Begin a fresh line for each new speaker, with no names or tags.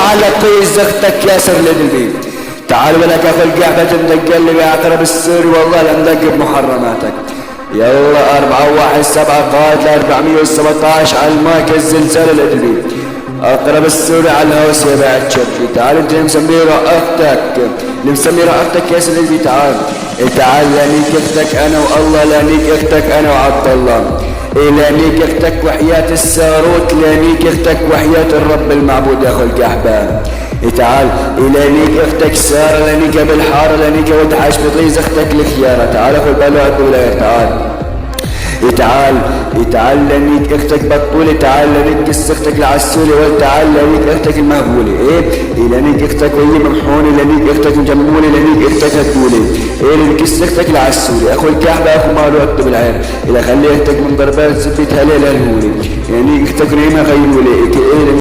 على كل زختك ياسر للبيت. تعال ولك اخو القحبة تقلب يا عقرب السوري والله لندق بمحرماتك. يلا 417 قائد 417 على المايك الزلزال الادبي. اقرب السوري على الهوس يا بعد شبي. تعال انت اللي مسميه رأفتك، اللي مسميه رأفتك يا سيدي. تعال تعال لانيك اختك انا والله، لانيك اختك انا وعبد الله، لانيك اختك وحياة الساروت، لانيك اختك وحياة الرب المعبود يا اخو القحبان. تعال لانيك اختك سارة، لانيك بالحارة، لانيك ولد حاج بطيز اختك الخيارة. تعال اخو البلوع الدولار. تعال تعال لانيك اختك بطولة. تعال لانيك كس اختك العسولة. وتعال لانيك اختك المهبولة. لانيك اختك وهي ممحونة، لانيك اختك مجمولة، لانيك اختك هدولة. لانيك كس اختك العسولة اخو الكعبة اخو مالو اكتب العين. خلي اختك من ضربات زبيتها ليلة الهولة، لانيك اختك نعمة غيولة.